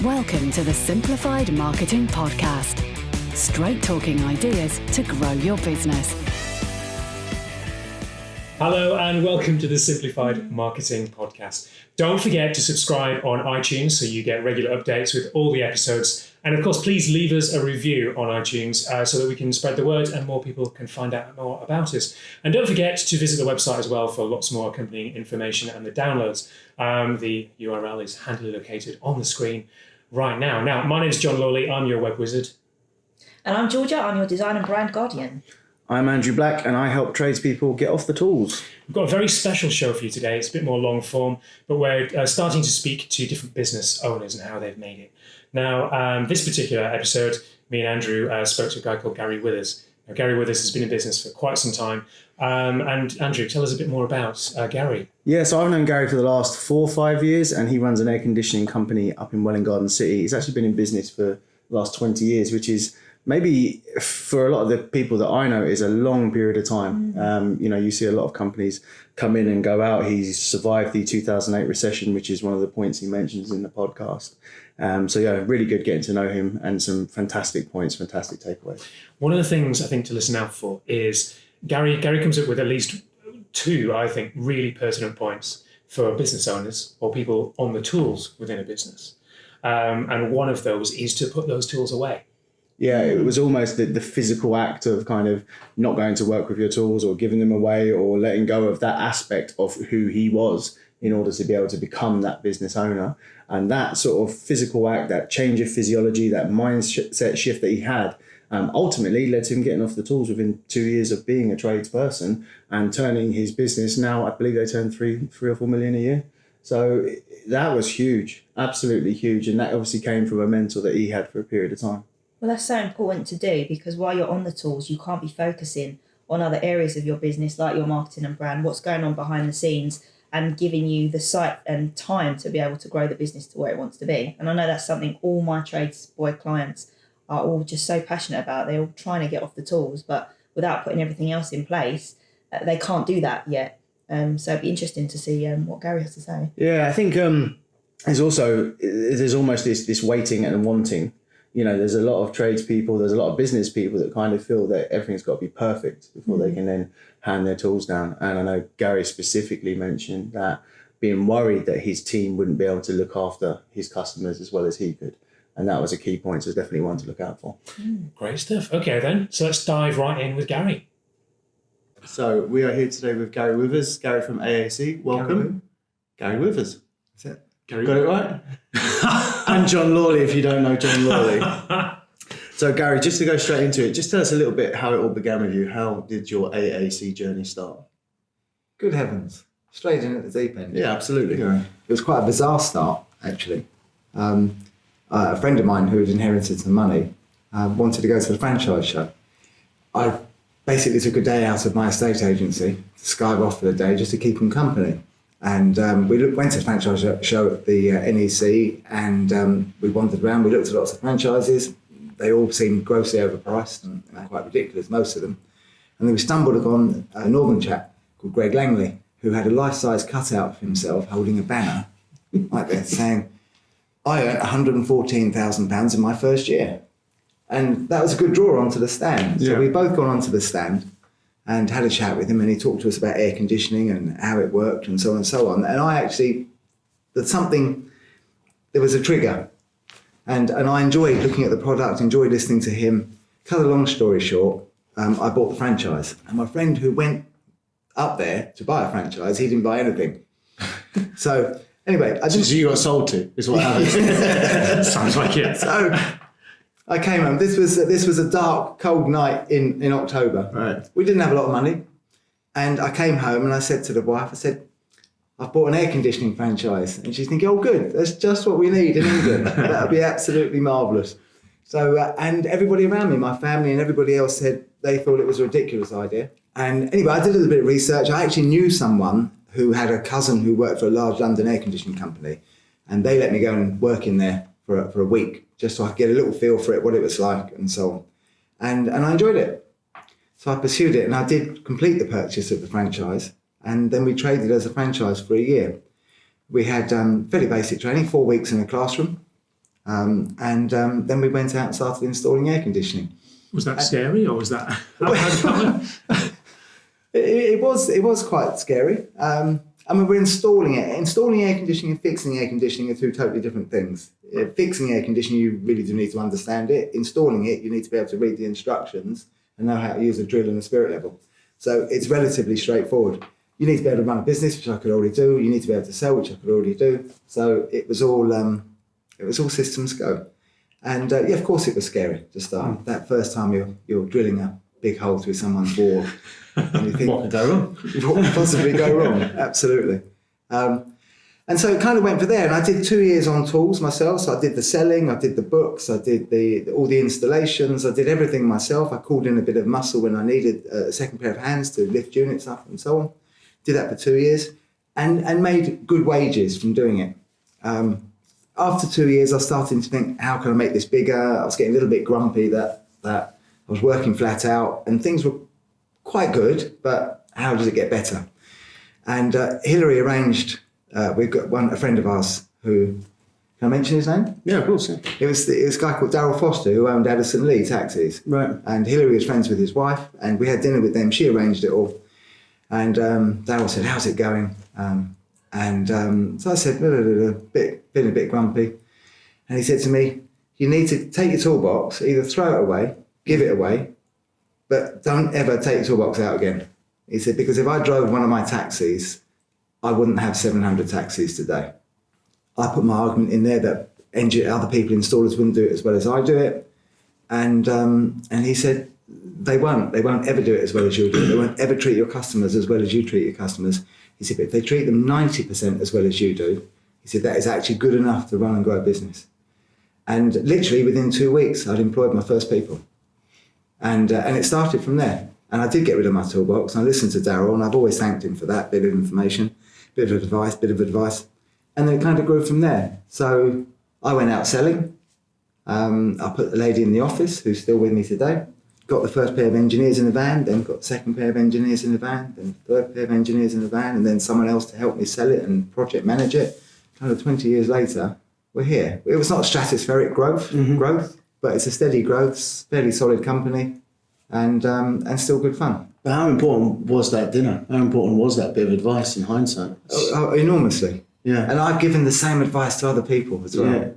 Welcome to the Simplified Marketing Podcast. Straight talking ideas to grow your business. Hello and welcome to the Simplified Marketing Podcast. Don't forget to subscribe on iTunes so you get regular updates with all the episodes. And of course, please leave us a review on iTunes so that we can spread the word and more people can find out more about us. And don't forget to visit the website as well for lots more accompanying information and the downloads. The URL is handily located on the screen right now. Now, my name is John Lawley. I'm your web wizard. And I'm Georgia. I'm your design and brand guardian. I'm Andrew Black and I help tradespeople get off the tools. We've got a very special show for you today. It's a bit more long form, but we're starting to speak to different business owners and how they've made it. Now, this particular episode, me and Andrew spoke to a guy called Gary Withers. Now, Gary Withers has been in business for quite some time. And Andrew, tell us a bit more about Gary. Yeah, so I've known Gary for the last 4 or 5 years and he runs an air conditioning company up in Welwyn Garden City. He's actually been in business for the last 20 years, which is maybe for a lot of the people that I know is a long period of time. You see a lot of companies come in and go out. He's survived the 2008 recession, which is one of the points he mentions in the podcast. Really good getting to know him and some fantastic points, fantastic takeaways. One of the things I think to listen out for is Gary comes up with at least 2, I think, really pertinent points for business owners or people on the tools within a business. And one of those is to put those tools away. Yeah, it was almost the physical act of kind of not going to work with your tools or giving them away or letting go of that aspect of who he was in order to be able to become that business owner. And that sort of physical act, that change of physiology, that mindset shift that he had, ultimately led to him getting off the tools within 2 years of being a tradesperson and turning his business. Now, I believe they turn 3 or 4 million a year. So that was huge, absolutely huge. And that obviously came from a mentor that he had for a period of time. Well, that's so important to do because while you're on the tools, you can't be focusing on other areas of your business like your marketing and brand, what's going on behind the scenes and giving you the sight and time to be able to grow the business to where it wants to be. And I know that's something all my tradesboy clients are all just so passionate about. They're all trying to get off the tools, but without putting everything else in place, they can't do that yet. So it'd be interesting to see what Gary has to say. Yeah, I think there's almost this waiting and wanting. You know, there's a lot of tradespeople, there's a lot of business people that kind of feel that everything's got to be perfect before they can then hand their tools down. And I know Gary specifically mentioned that being worried that his team wouldn't be able to look after his customers as well as he could. And that was a key point, so it's definitely one to look out for. Great stuff. Okay, then. So let's dive right in with Gary. So we are here today with Gary Withers. Gary from AAC. Welcome. Gary Withers. That's it. Gary got it right? And John Lawley, if you don't know John Lawley. So Gary, just to go straight into it, just tell us a little bit how it all began with you. How did your AAC journey start? Good heavens. Straight in at the deep end. Yeah, absolutely. It was quite a bizarre start, actually. A friend of mine who had inherited some money wanted to go to the franchise show. I basically took a day out of my estate agency to Skype off for the day just to keep him company. And we went to the franchise show at the NEC and we wandered around. We looked at lots of franchises. They all seemed grossly overpriced and quite ridiculous, most of them. And then we stumbled upon a northern chap called Greg Langley, who had a life-size cutout of himself holding a banner like this saying, "I earned £114,000 in my first year." And that was a good draw onto the stand. So we both gone onto the stand and had a chat with him, and he talked to us about air conditioning and how it worked and so on and so on. And I actually, there was a trigger. And I enjoyed looking at the product, enjoyed listening to him. Cut a long story short, I bought the franchise. And my friend who went up there to buy a franchise, he didn't buy anything. So anyway, So you got sold to, is what happened. Sounds like it. So I came home. This was a dark, cold night in October. Right. We didn't have a lot of money. And I came home and I said to the wife, I've bought an air conditioning franchise. And she's thinking, oh, good. That's just what we need in England. That would be absolutely marvellous. So, and everybody around me, my family and everybody else said they thought it was a ridiculous idea. And anyway, I did a little bit of research. I actually knew someone who had a cousin who worked for a large London air conditioning company. And they let me go and work in there for a week, just so I could get a little feel for it, what it was like and so on. And I enjoyed it. So I pursued it and I did complete the purchase of the franchise. And then we traded as a franchise for a year. We had fairly basic training, 4 weeks in a classroom. Then we went out and started installing air conditioning. Was that scary, or was that? How did that work? It was quite scary. We're installing it. Installing air conditioning and fixing air conditioning are two totally different things. Fixing air conditioning, you really do need to understand it. Installing it, you need to be able to read the instructions and know how to use a drill and a spirit level. So it's relatively straightforward. You need to be able to run a business, which I could already do. You need to be able to sell, which I could already do. So it was all systems go. And of course it was scary to start. That first time you're drilling a big hole through someone's wall. And you think, What could go wrong? What could possibly go wrong? Absolutely. And so it kind of went for there. And I did 2 years on tools myself. So I did the selling, I did the books, I did all the installations, I did everything myself. I called in a bit of muscle when I needed a second pair of hands to lift units up and so on. Did that for 2 years and made good wages from doing it. After 2 years, I started to think, how can I make this bigger? I was getting a little bit grumpy that I was working flat out and things were quite good, but how does it get better? And Hillary arranged, we've got a friend of ours who, can I mention his name? Yeah, of course. Yeah. It was a guy called Darryl Foster who owned Addison Lee Taxis. Right. And Hillary was friends with his wife and we had dinner with them. She arranged it all. And Darryl said, how's it going? So I said, been a bit grumpy. And he said to me, you need to take your toolbox, either throw it away, give it away, but don't ever take your toolbox out again. He said, because if I drove one of my taxis, I wouldn't have 700 taxis today. I put my argument in there that other people, installers, wouldn't do it as well as I do it. And he said, they won't ever do it as well as you do. They won't ever treat your customers as well as you treat your customers. He said, but if they treat them 90% as well as you do, he said, that is actually good enough to run and grow a business. And literally within 2 weeks, I'd employed my first people. And it started from there. And I did get rid of my toolbox. And I listened to Darryl, and I've always thanked him for that bit of information, bit of advice. And then it kind of grew from there. So I went out selling. I put the lady in the office, who's still with me today. Got the first pair of engineers in the van, then got the second pair of engineers in the van, then the third pair of engineers in the van, and then someone else to help me sell it and project manage it. Kind of 20 years later, we're here. It was not stratospheric growth, but it's a steady growth, fairly solid company, and still good fun. But how important was that dinner? How important was that bit of advice in hindsight? Oh, enormously. Yeah. And I've given the same advice to other people as well. Yeah.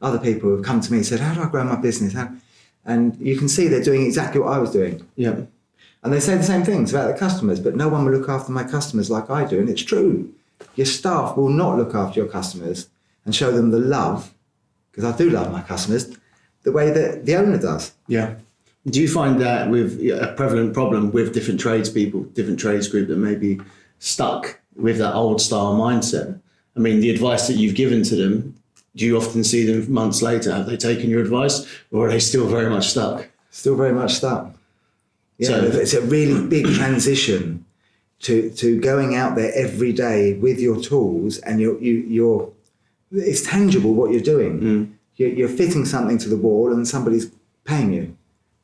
Other people who have come to me and said, how do I grow my business? And you can see they're doing exactly what I was doing. Yeah. And they say the same things about the customers, but no one will look after my customers like I do. And it's true. Your staff will not look after your customers and show them the love, because I do love my customers, the way that the owner does. Yeah. Do you find that with a prevalent problem with different tradespeople, different trades group that may be stuck with that old style mindset? I mean, the advice that you've given to them, do you often see them months later? Have they taken your advice, or are they still very much stuck? Still very much stuck. Yeah, so it's a really big transition to going out there every day with your tools, and you're it's tangible what you're doing. You're fitting something to the wall, and somebody's paying you.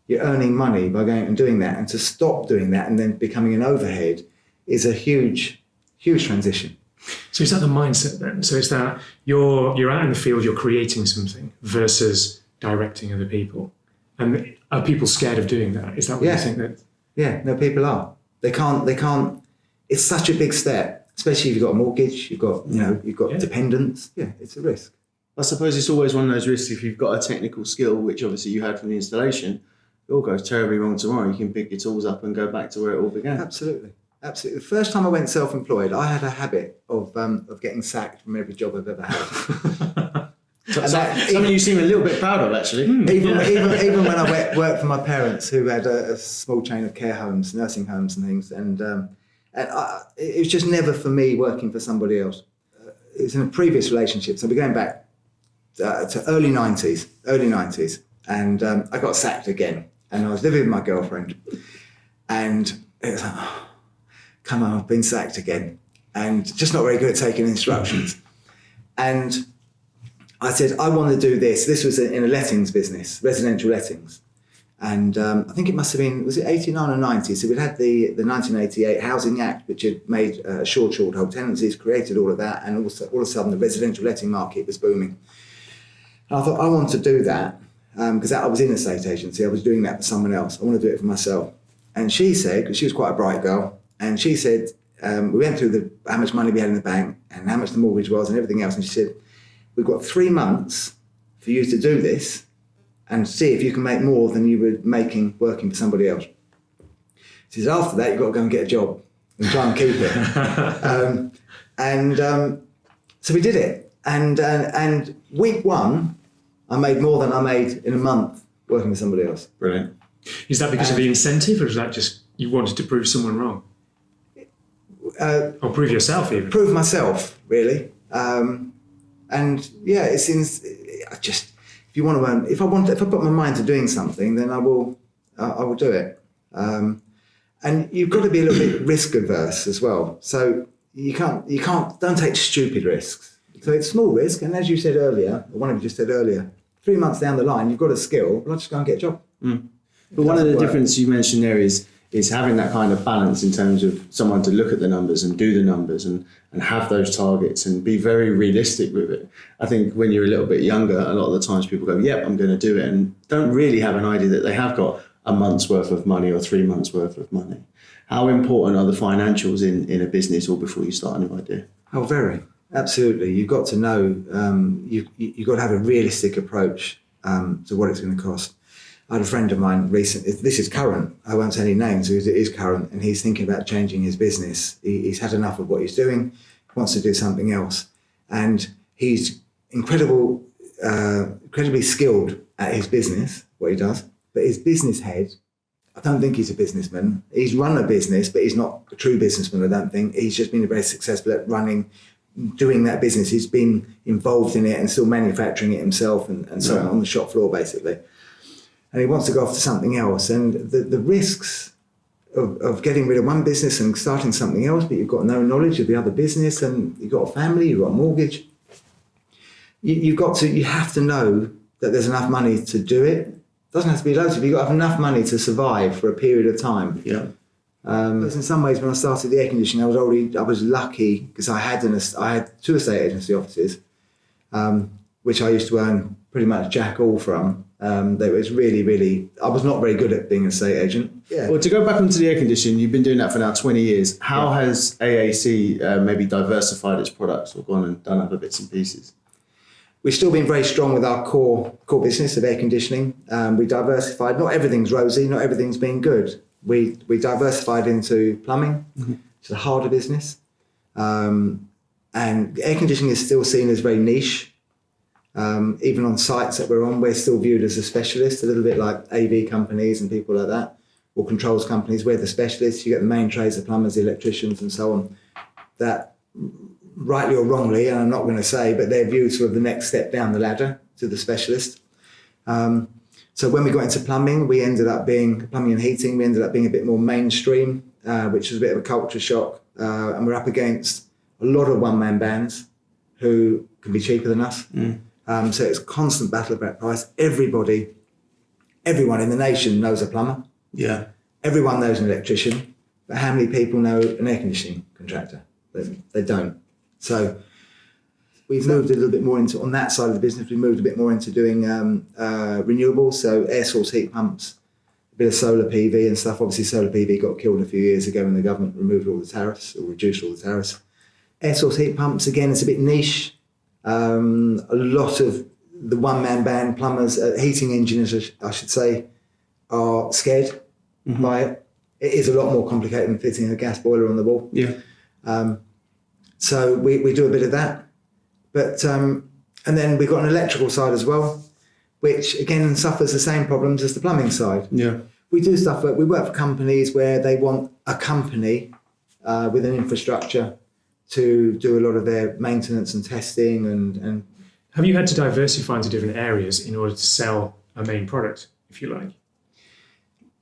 You're earning money by going and doing that, and to stop doing that and then becoming an overhead is a huge, huge transition. So is that the mindset then? So is that you're out in the field, you're creating something versus directing other people? And are people scared of doing that? Is that what you think that? Yeah, no, people are. They can't. It's such a big step, especially if you've got a mortgage, you've got dependents. Yeah, it's a risk. I suppose it's always one of those risks if you've got a technical skill, which obviously you had from the installation. It all goes terribly wrong tomorrow. You can pick your tools up and go back to where it all began. Absolutely. Absolutely. The first time I went self-employed, I had a habit of getting sacked from every job I've ever had. Something you seem a little bit proud of, actually. Even when I worked for my parents, who had a small chain of care homes, nursing homes and things, and it was just never for me working for somebody else. It was in a previous relationship, so we're going back to early 90s, and I got sacked again, and I was living with my girlfriend, and it was like, oh, come on, I've been sacked again, and just not very good at taking instructions. And I said, I want to do this. This was in a lettings business, residential lettings. And I think it must have been, was it 89 or 90? So we'd had the 1988 Housing Act, which had made short hold tenancies, created all of that. And also, all of a sudden, the residential letting market was booming. And I thought, I want to do that because I was in a estate agency. I was doing that for someone else. I want to do it for myself. And she said, because she was quite a bright girl, and she said, we went through how much money we had in the bank and how much the mortgage was and everything else. And she said, we've got 3 months for you to do this and see if you can make more than you were making working for somebody else. She says, after that, you've got to go and get a job and try and keep it. So we did it. And week 1, I made more than I made in a month working with somebody else. Brilliant. Is that because of the incentive, or is that just you wanted to prove someone wrong? Or prove yourself even? Prove myself, really. And yeah, it seems if you want to earn, if I put my mind to doing something, then I will do it. And you've got to be a little bit risk averse as well. So don't take stupid risks. So it's small risk, and as you said earlier, or one of you just said earlier, 3 months down the line, you've got a skill. Well, I'll just go and get a job. Mm. But one of the differences you mentioned there is having that kind of balance in terms of someone to look at the numbers and do the numbers and have those targets and be very realistic with it. I think when you're a little bit younger, a lot of the times people go, yep, I'm going to do it, and don't really have an idea that they have got a month's worth of money or 3 months worth of money. How important are the financials in a business or before you start a new idea? Oh, very. Absolutely. You've got to know, you've got to have a realistic approach to what it's going to cost. I had a friend of mine recently, this is current, I won't say any names, it is current, and he's thinking about changing his business. He's had enough of what he's doing, wants to do something else. And he's incredibly skilled at his business, what he does, but his business head, I don't think he's a businessman. He's run a business, but he's not a true businessman, I don't think. He's just been very successful at doing that business. He's been involved in it and still manufacturing it himself and so on the shop floor, basically. And he wants to go off to something else. And the risks of getting rid of one business and starting something else, but you've got no knowledge of the other business and you've got a family, you've got a mortgage. You have to know that there's enough money to do it. It doesn't have to be loads, you've got to have enough money to survive for a period of time. Yeah. In some ways, when I started the air conditioning, I was lucky because I had 2 estate agency offices, which I used to earn pretty much jack all from. That was really, I was not very good at being an estate agent. Yeah. Well, to go back onto the air conditioning, you've been doing that for now 20 years. How has AAC maybe diversified its products or gone and done other bits and pieces? We've still been very strong with our core business of air conditioning. We diversified. Not everything's rosy, not everything's been good. We diversified into plumbing, it's a harder business. And air conditioning is still seen as very niche. Even on sites that we're on, we're still viewed as a specialist, a little bit like AV companies and people like that, or controls companies. We're the specialists. You get the main trades, the plumbers, the electricians and so on. That, rightly or wrongly, and I'm not going to say, but they're viewed sort of the next step down the ladder to the specialist. So when we got into plumbing, plumbing and heating, we ended up being a bit more mainstream, which was a bit of a culture shock. And we're up against a lot of one-man bands who can be cheaper than us. So it's a constant battle about price. Everyone in the nation knows a plumber. Yeah. Everyone knows an electrician. But how many people know an air conditioning contractor? They don't. So we've moved a little bit more into, on that side of the business, we moved a bit more into doing renewables, so air source heat pumps, a bit of solar PV and stuff. Obviously solar PV got killed a few years ago when the government removed all the tariffs or reduced all the tariffs. Air source heat pumps, again, it's a bit niche. A lot of the one-man band plumbers, heating engineers, I should say, are scared by it. It is a lot more complicated than fitting a gas boiler on the wall. Yeah. So we do a bit of that. But and then we've got an electrical side as well, which again suffers the same problems as the plumbing side. Yeah. We do stuff, we work for companies where they want a company with an infrastructure to do a lot of their maintenance and testing and Have you had to diversify into different areas in order to sell a main product, if you like?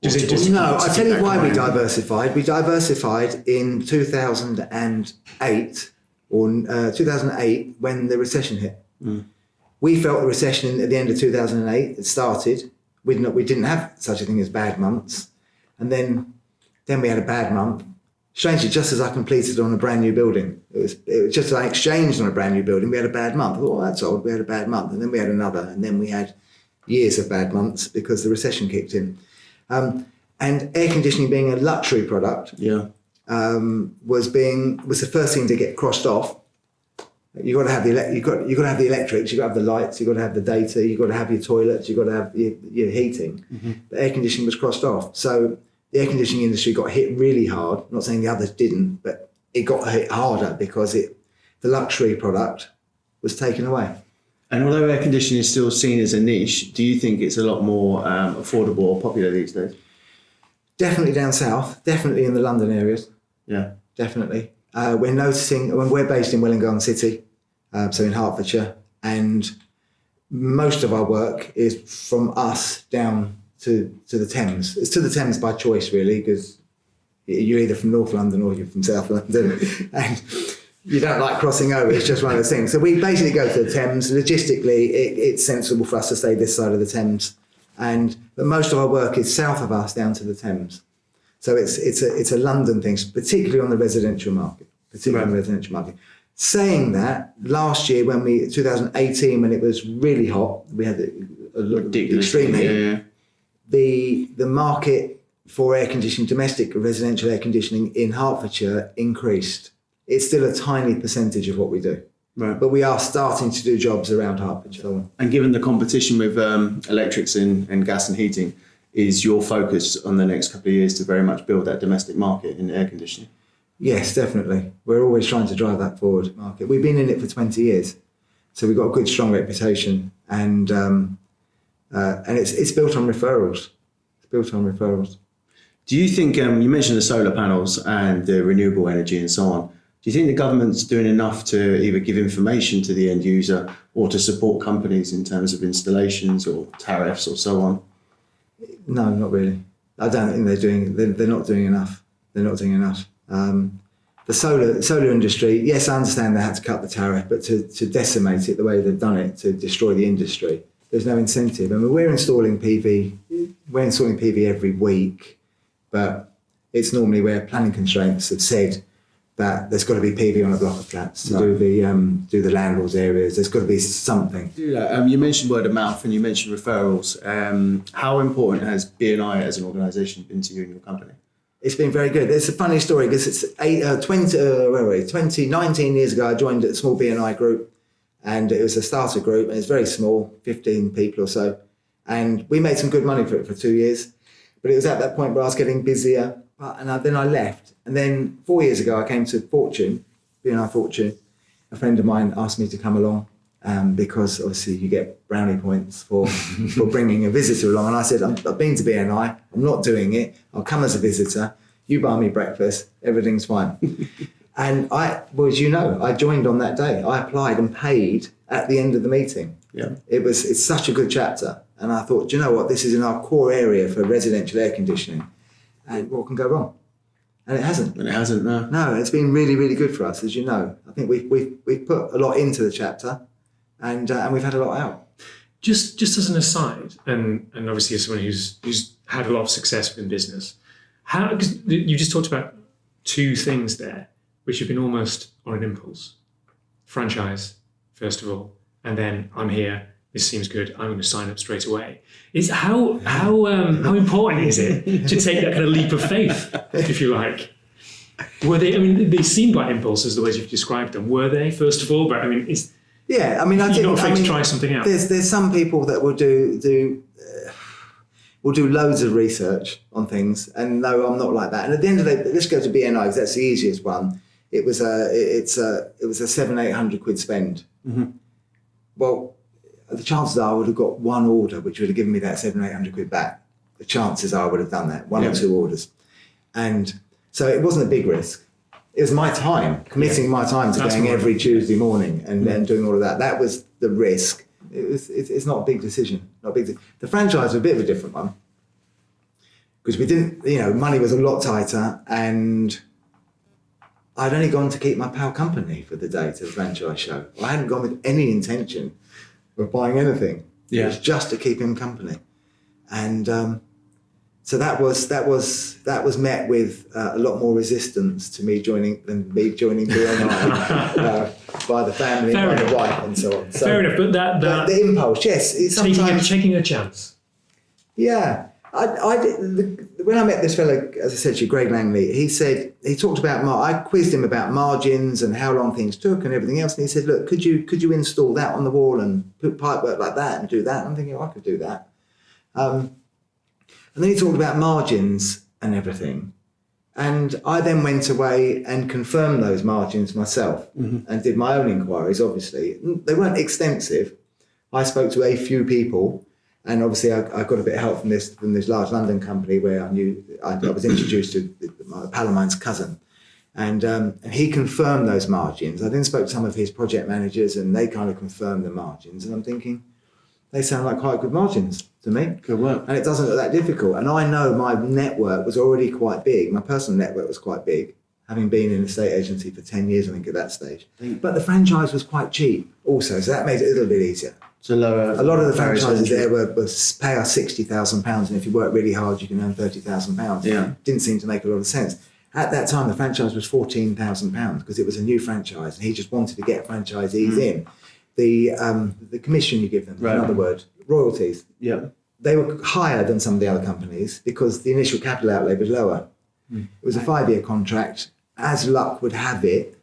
No, I'll tell you why we diversified. We diversified in 2008 or 2008 when the recession hit. We felt the recession at the end of 2008. It started. We didn't have such a thing as bad months, and then we had a bad month, strangely, just as I completed on a brand new building, it was just as I exchanged on a brand new building, we had a bad month. I thought, that's odd, we had a bad month. And then we had another, and then we had years of bad months because the recession kicked in. And air conditioning being a luxury product was the first thing to get crossed off. You've got to have you've got to have the electrics, you've got to have the lights, you've got to have the data, you've got to have your toilets, you've got to have your heating. Mm-hmm. But air conditioning was crossed off. So the air conditioning industry got hit really hard. I'm not saying the others didn't, but it got hit harder because the luxury product was taken away. And although air conditioning is still seen as a niche, do you think it's a lot more affordable or popular these days? Definitely down south, definitely in the London areas. Yeah. Definitely. We're noticing, when we're based in Welwyn Garden City, so in Hertfordshire, and most of our work is from us down to the Thames. It's to the Thames by choice, really, because you're either from North London or you're from South London, and you don't like crossing over. It's just one of those things. So we basically go to the Thames. Logistically, it's sensible for us to stay this side of the Thames, but most of our work is south of us down to the Thames. So it's a London thing, particularly on the residential market. Saying that, last year 2018, when it was really hot, we had extreme heat. The market for air conditioning, domestic residential air conditioning in Hertfordshire increased. It's still a tiny percentage of what we do. Right. But we are starting to do jobs around Hertfordshire. And given the competition with electrics and gas and heating, is your focus on the next couple of years to very much build that domestic market in air conditioning? Yes, definitely. We're always trying to drive that forward market. We've been in it for 20 years, so we've got a good, strong reputation, and it's built on referrals. It's built on referrals. Do you think, you mentioned the solar panels and the renewable energy and so on, do you think the government's doing enough to either give information to the end user or to support companies in terms of installations or tariffs or so on? No, not really. I don't think they're not doing enough. They're not doing enough. The solar industry, yes, I understand they had to cut the tariff, but to decimate it the way they've done it, to destroy the industry, there's no incentive. I mean, we're installing PV every week, but it's normally where planning constraints have said that there's got to be PV on a block of flats to do the landlord's areas. There's got to be something. You mentioned word of mouth and you mentioned referrals. How important has B&I as an organisation been to you and your company? It's been very good. It's a funny story because it's 19 years ago, I joined a small B&I group, and it was a starter group, and it's very small, 15 people or so. And we made some good money for it for 2 years. But it was at that point where I was getting busier, and then I left. And then 4 years ago, I came to Fortune, B&I Fortune. A friend of mine asked me to come along because obviously you get brownie points for bringing a visitor along. And I said, I've been to B&I, I'm not doing it. I'll come as a visitor. You buy me breakfast, everything's fine. And as you know, I joined on that day. I applied and paid at the end of the meeting. Yeah, it's such a good chapter. And I thought, do you know what? This is in our core area for residential air conditioning. And what can go wrong? And it hasn't. No. No, it's been really, really good for us, as you know. I think we've put a lot into the chapter, and we've had a lot out. Just as an aside, and obviously as someone who's had a lot of success within business, because you just talked about two things there, which have been almost on an impulse. Franchise, first of all, and then I'm here. This seems good. I'm going to sign up straight away. How important is it to take that kind of leap of faith, if you like? Were they? I mean, they seemed like impulses the ways you've described them. Were they? First of all, but I mean, I think you're not afraid to try something out. There's some people that will do loads of research on things, and no, I'm not like that. And at the end of the day, let's go to B&I because that's the easiest one. It was a 700-800 quid spend. Mm-hmm. Well, the chances are I would have got one order, which would have given me that 700-800 quid back. The chances are I would have done that, one or two orders. And so it wasn't a big risk. It was my time, committing my time to going every Tuesday morning and then doing all of that. That was the risk. It's not a big decision. The franchise was a bit of a different one because we didn't, money was a lot tighter, and I'd only gone to keep my pal company for the day to the franchise show. I hadn't gone with any intention of buying anything. It was just to keep him company. And So that was met with a lot more resistance to me joining BNI by the family, Fair and by enough. the wife, and so on. So Fair enough, but that the impulse, yes, it's sometimes taking a chance. Yeah, when I met this fellow, as I said to you, Greg Langley, he talked about I quizzed him about margins and how long things took and everything else, and he said, look, could you install that on the wall and put pipework like that and do that? And I'm thinking, I could do that. And then he talked about margins and everything. And I then went away and confirmed those margins myself and did my own inquiries, obviously. They weren't extensive. I spoke to a few people, and obviously I got a bit of help from this large London company where I was introduced to a pal of mine's cousin. And he confirmed those margins. I then spoke to some of his project managers, and they kind of confirmed the margins. And I'm thinking, they sound like quite good margins to me. Good work. And it doesn't look that difficult. And I know my network was already quite big. My personal network was quite big, having been in a estate agency for 10 years, I think, at that stage. But the franchise was quite cheap also, so that made it a little bit easier. So a lot of the franchises there were pay us £60,000, and if you work really hard, you can earn £30,000. Yeah. Didn't seem to make a lot of sense. At that time, the franchise was £14,000 because it was a new franchise, and he just wanted to get franchisees in. The commission you give them, Right. in other words, royalties. Yeah. They were higher than some of the other companies because the initial capital outlay was lower. It was a 5-year contract. As luck would have it,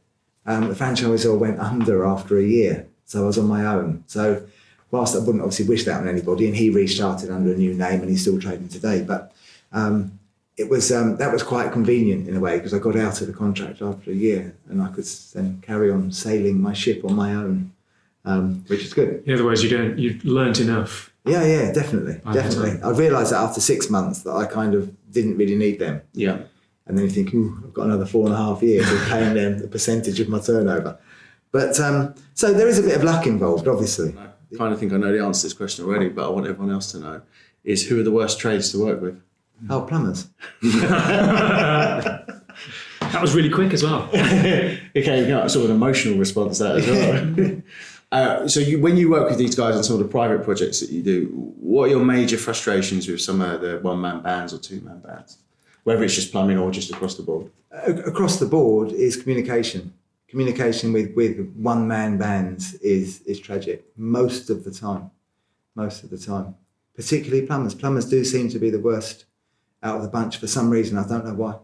the franchisor went under after a year, so I was on my own. So whilst I wouldn't obviously wish that on anybody, and he restarted under a new name and he's still trading today, but it was that was quite convenient in a way because I got out of the contract after a year and I could then carry on sailing my ship on my own, which is good. In other words, you learnt enough. Yeah, definitely. I realised that after 6 months that I kind of didn't really need them. Yeah. And then you think, I've got another 4.5 years of paying them the percentage of my turnover. But so there is a bit of luck involved, obviously. I kind of think I know the answer to this question already, but I want everyone else to know, is who are the worst trades to work with? Oh, plumbers. That was really quick as well. Okay, you got sort of an emotional response to that as well. So when you work with these guys on some of the private projects that you do, what are your major frustrations with some of the one-man bands or two-man bands? Whether it's just plumbing or just across the board? Across the board is communication. Communication with one-man bands is tragic most of the time. Particularly plumbers. Plumbers do seem to be the worst out of the bunch for some reason. I don't know why.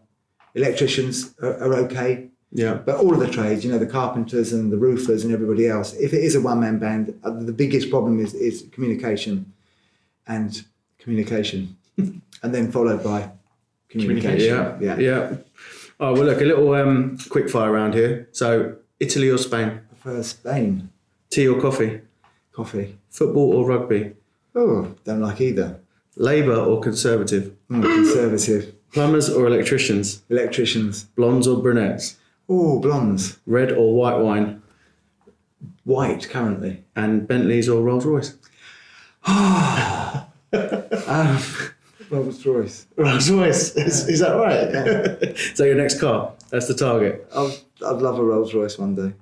Electricians are okay. Yeah. But all of the trades, the carpenters and the roofers and everybody else, if it is a one-man band, the biggest problem is communication. And then followed by communication. Yeah. Oh, well, look, a little quick fire round here. So, Italy or Spain? I prefer Spain. Tea or coffee? Coffee. Football or rugby? Oh, don't like either. Labour or Conservative? Conservative. Plumbers or electricians? Electricians. Blondes or brunettes? Oh, blondes. Red or white wine? White, currently. And Bentleys or Rolls Royce? Rolls Royce. Rolls Royce. Is that right? Yeah. So your next car? That's the target. I'd love a Rolls Royce one day.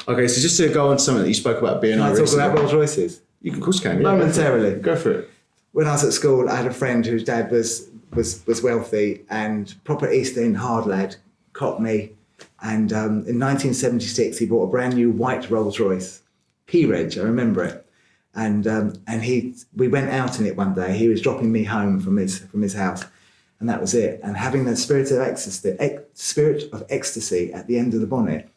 Okay, so just to go on to something that you spoke about BNI Can I talk recently. about Rolls Royces? You can, of course, can. Yeah. Momentarily. Go for it. When I was at school, I had a friend whose dad was wealthy and proper East End hard lad, Cockney. And in 1976, he bought a brand new white Rolls Royce, P-Reg, I remember it. And we went out in it one day. He was dropping me home from his house, and that was it. And having the spirit of ecstasy at the end of the bonnet,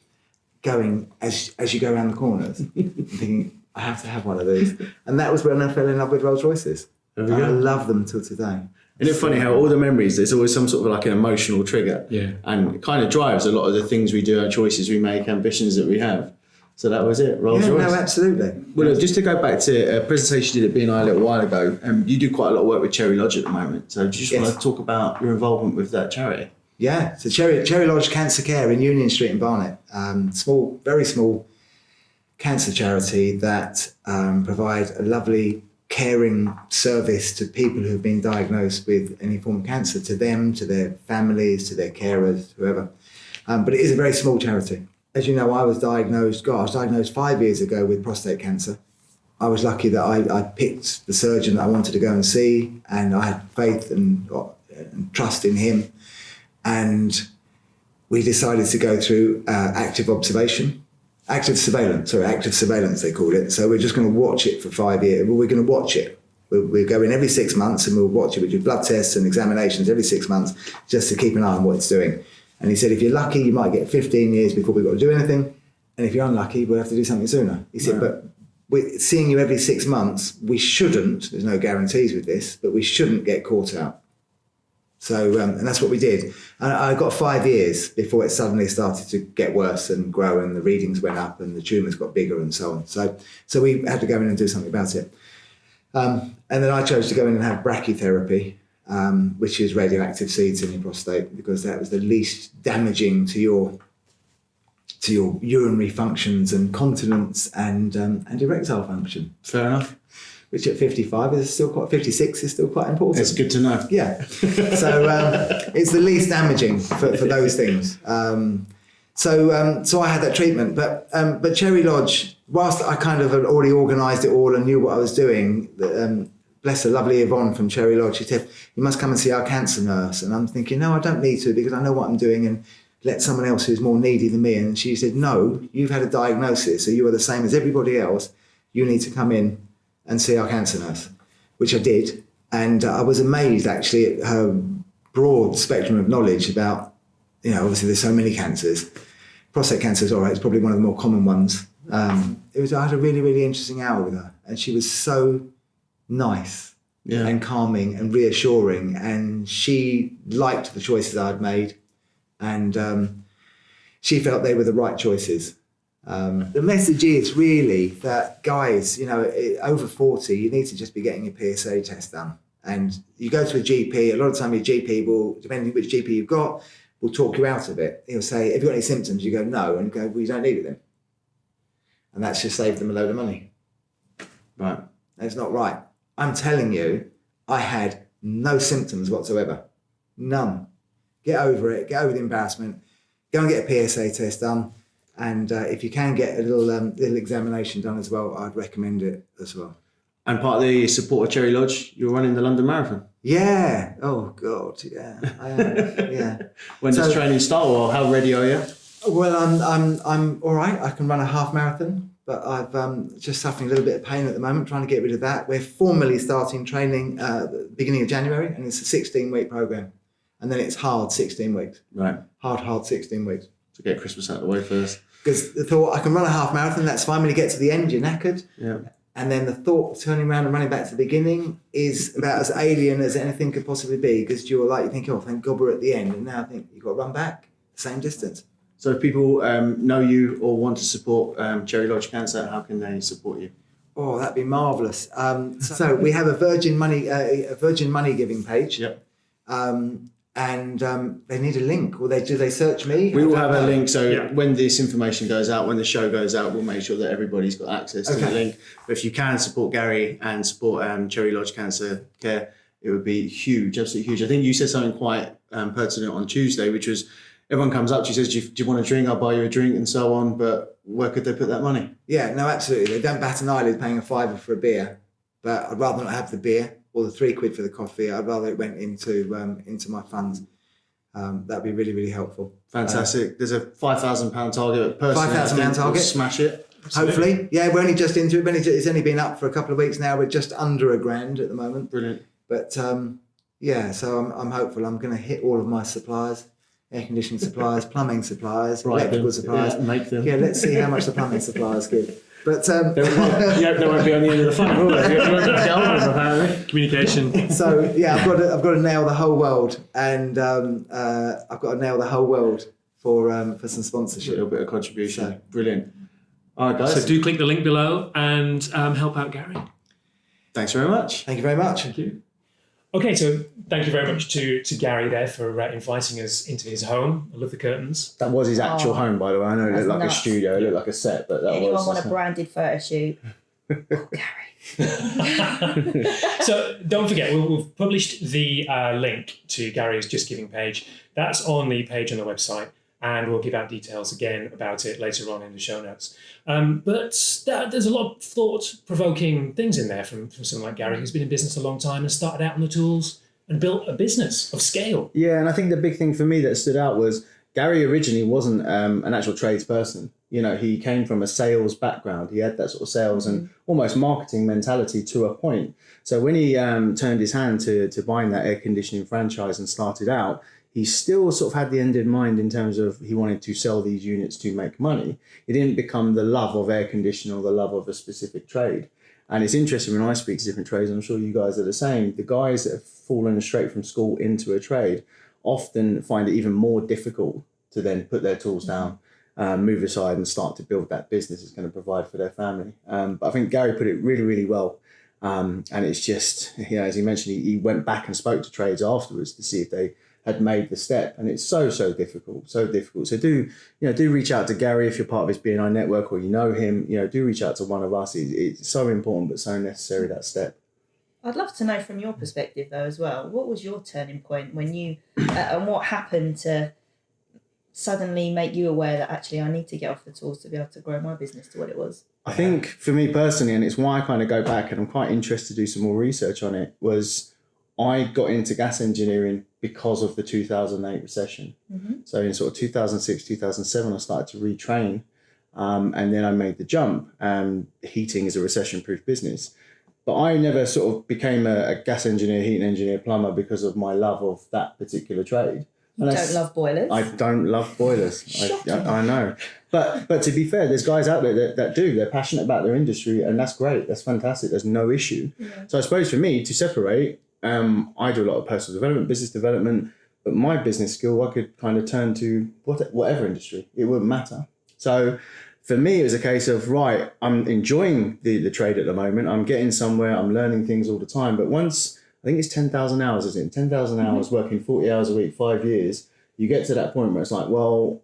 going as you go around the corners, thinking, I have to have one of these. And that was when I fell in love with Rolls Royces. And I love them till today. Isn't it funny how all the memories, there's always some sort of like an emotional trigger. Yeah. And it kind of drives a lot of the things we do, our choices we make, ambitions that we have. So that was it, Rolls Royce. No, absolutely. Well, look, just to go back to a presentation you did at BNI a little while ago, you do quite a lot of work with Cherry Lodge at the moment. So do you just want to talk about your involvement with that charity? Yeah, so Cherry Lodge Cancer Care in Union Street in Barnet. Small, very small cancer charity that provide a lovely caring service to people who've been diagnosed with any form of cancer, to them, to their families, to their carers, whoever. But it is a very small charity. As you know, I was diagnosed 5 years ago with prostate cancer. I was lucky that I picked the surgeon that I wanted to go and see, and I had faith and trust in him. And we decided to go through active surveillance they called it. So we're just going to watch it for 5 years. Well, we're going to watch it. We'll go in every 6 months and we'll watch it. We do blood tests and examinations every 6 months just to keep an eye on what it's doing. And he said, if you're lucky, you might get 15 years before we've got to do anything. And if you're unlucky, we'll have to do something sooner. He said, but we're seeing you every 6 months, we shouldn't, there's no guarantees with this, but we shouldn't get caught out. So, and that's what we did. And I got 5 years before it suddenly started to get worse and grow, and the readings went up and the tumours got bigger and so on. So we had to go in and do something about it. And then I chose to go in and have brachytherapy, which is radioactive seeds in your prostate, because that was the least damaging to your urinary functions and continence and erectile function. Fair enough. Which at 55 is still quite, 56 is still quite important. It's good to know. Yeah. So it's the least damaging for those things. So I had that treatment, but Cherry Lodge, whilst I kind of had already organised it all and knew what I was doing, bless her, lovely Yvonne from Cherry Lodge, she said, you must come and see our cancer nurse. And I'm thinking, no, I don't need to, because I know what I'm doing, and let someone else who's more needy than me. And she said, no, you've had a diagnosis, so you are the same as everybody else. You need to come in and see our cancer nurse, which I did. And I was amazed actually at her broad spectrum of knowledge about, obviously there's so many cancers. Prostate cancer is all right, it's probably one of the more common ones. I had a really, really interesting hour with her, and she was so nice and calming and reassuring, and she liked the choices I'd made, and she felt they were the right choices. The message is really that, guys, over 40, you need to just be getting your PSA test done. And you go to a GP, a lot of the time your GP will, depending which GP you've got, will talk you out of it. He'll say, have you got any symptoms? You go, no. And you go, well, you don't need it then. And that's just saved them a load of money. Right. That's not right. I'm telling you, I had no symptoms whatsoever. None. Get over it. Get over the embarrassment. Go and get a PSA test done. And if you can get a little examination done as well, I'd recommend it as well. And part of the support of Cherry Lodge, you're running the London Marathon. Yeah. Oh God. Yeah. I am. Yeah. When does training start, or how ready are you? Well, I'm all right. I can run a half marathon, but I've just suffering a little bit of pain at the moment, trying to get rid of that. We're formally starting training beginning of January, and it's a 16-week program, and then it's hard 16 weeks. Right. Hard 16 weeks. To get Christmas out of the way first. Because the thought, I can run a half marathon, that's fine. When you get to the end, you're knackered. Yeah. And then the thought of turning around and running back to the beginning is about as alien as anything could possibly be, because you think, oh, thank God we're at the end. And now I think you've got to run back the same distance. So if people know you or want to support Cherry Lodge Cancer, how can they support you? Oh, that'd be marvellous. So we have a Virgin Money giving page. Yep. And they need a link. Or do they search me? We will have a link. So when this information goes out, when the show goes out, we'll make sure that everybody's got access to the link. But if you can support Gary and support Cherry Lodge Cancer Care, it would be huge, absolutely huge. I think you said something quite pertinent on Tuesday, which was everyone comes up to you, says, do you want a drink? I'll buy you a drink and so on. But where could they put that money? Yeah, no, absolutely. They don't bat an eyelid paying a £5 for a beer. But I'd rather not have the beer or the £3 for the coffee. I'd rather it went into my funds. That'd be really, really helpful. Fantastic. There's a £5,000 target. £5,000 target. We'll smash it. Absolutely. Hopefully. Yeah, we're only just into it. It's only been up for a couple of weeks now. We're just under £1,000 at the moment. Brilliant. But so I'm hopeful. I'm going to hit all of my suppliers. Air conditioning suppliers, plumbing suppliers, electrical suppliers. Yeah, make them. Yeah, let's see how much the plumbing suppliers give. But they won't be on the end of the phone, will they? Communication. So yeah, I've got to nail the whole world, and I've got to nail the whole world for some sponsorship. A little bit of contribution. So, brilliant. All right, guys. So do click the link below and help out Gary. Thanks very much. Thank you very much. Thank you. Okay, so thank you very much to Gary there for inviting us into his home. I love the curtains. That was his actual home, by the way. I know it looked like a studio, it looked like a set, but that was... Anyone want a branded photo shoot? Oh, Gary. So don't forget, we've published the link to Gary's Just Giving page. That's on the page on the website. and we'll give out details again about it later on in the show notes. But there's a lot of thought-provoking things in there from someone like Gary, who's been in business a long time and started out on the tools and built a business of scale. Yeah, and I think the big thing for me that stood out was Gary originally wasn't an actual tradesperson. You know, he came from a sales background. He had that sort of sales and almost marketing mentality to a point. So when he turned his hand to buying that air conditioning franchise and started out, he still sort of had the end in mind in terms of he wanted to sell these units to make money. It didn't become the love of air conditioning or the love of a specific trade. And it's interesting when I speak to different trades, I'm sure you guys are the same, the guys that have fallen straight from school into a trade often find it even more difficult to then put their tools down, move aside and start to build that business that's going to provide for their family. But I think Gary put it really, really well. And it's just, you know, as he mentioned, he went back and spoke to trades afterwards to see if they had made the step. And it's so difficult. So do reach out to Gary if you're part of his BNI network or you know him, do reach out to one of us. It's so important, but so necessary, that step. I'd love to know from your perspective though as well, what was your turning point when you, and what happened to suddenly make you aware that actually I need to get off the tools to be able to grow my business to what it was? I think for me personally, and it's why I kind of go back and I'm quite interested to do some more research on it, was I got into gas engineering because of the 2008 recession. So in sort of 2006, 2007, I started to retrain and then I made the jump. Heating is a recession-proof business. But I never sort of became a gas engineer, heating engineer, plumber because of my love of that particular trade. You don't love boilers? I don't love boilers. I know. But to be fair, there's guys out there that do. They're passionate about their industry and that's great. That's fantastic. There's no issue. Yeah. So I suppose for me, to separate, I do a lot of personal development, business development, but my business skill, I could kind of turn to whatever industry. It wouldn't matter. So for me, it was a case of, right, I'm enjoying the trade at the moment. I'm getting somewhere. I'm learning things all the time. But once, I think it's 10,000 hours, isn't it? 10,000 hours working 40 hours a week, 5 years, you get to that point where it's like, well,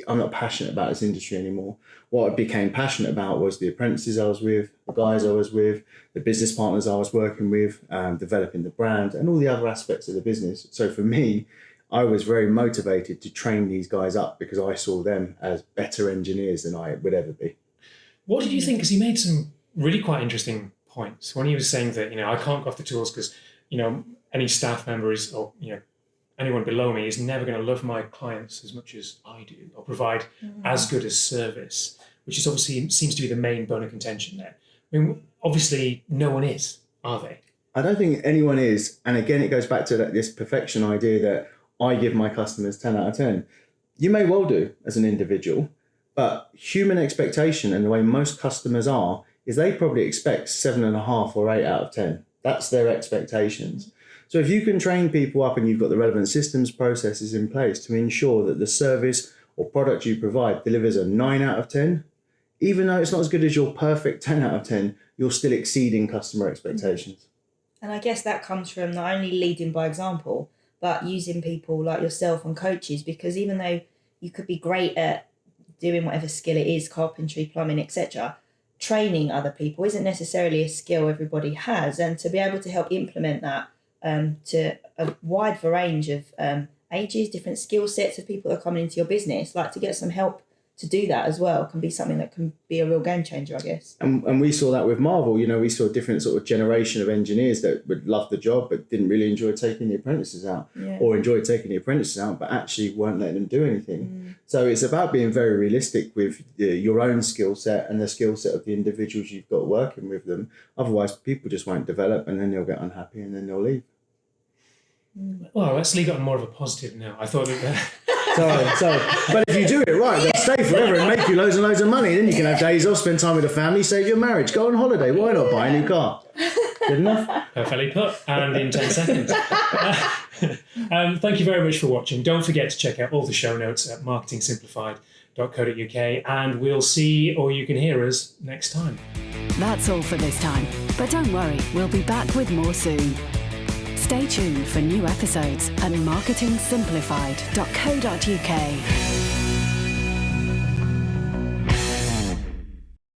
I'm not passionate about this industry anymore. What I became passionate about was the apprentices I was with, the guys I was with, the business partners I was working with, developing the brand and all the other aspects of the business. So for me, I was very motivated to train these guys up because I saw them as better engineers than I would ever be. What did you think? Because he made some really quite interesting points when he was saying that, I can't go off the tools because, any staff member is, or, anyone below me is never going to love my clients as much as I do or provide as good a service, which is obviously seems to be the main bone of contention there. I mean, obviously no one is, are they? I don't think anyone is. And again, it goes back to this perfection idea that I give my customers 10 out of 10. You may well do as an individual, but human expectation and the way most customers are is they probably expect 7.5 or 8 out of 10. That's their expectations. So if you can train people up and you've got the relevant systems, processes in place to ensure that the service or product you provide delivers a 9 out of 10, even though it's not as good as your perfect 10 out of 10, you're still exceeding customer expectations. And I guess that comes from not only leading by example, but using people like yourself and coaches, because even though you could be great at doing whatever skill it is, carpentry, plumbing, etc., training other people isn't necessarily a skill everybody has. And to be able to help implement that to a wide range of ages, different skill sets of people that are coming into your business, like to get some help to do that as well can be something that can be a real game changer, I guess. And we saw that with Marvel. We saw a different sort of generation of engineers that would love the job but didn't really enjoy taking the apprentices out, or enjoyed taking the apprentices out but actually weren't letting them do anything. So it's about being very realistic with your own skill set and the skill set of the individuals you've got working with them. Otherwise, people just won't develop and then they'll get unhappy and then they'll leave. Well, let's leave it on more of a positive note. I thought that... Sorry. But if you do it right, they'll stay forever and make you loads and loads of money. Then you can have days off, spend time with the family, save your marriage, go on holiday. Why not buy a new car? Good enough? Perfectly put. And in 10 seconds. Thank you very much for watching. Don't forget to check out all the show notes at marketingsimplified.co.uk and we'll see, or you can hear us next time. That's all for this time. But don't worry, we'll be back with more soon. Stay tuned for new episodes at marketingsimplified.co.uk.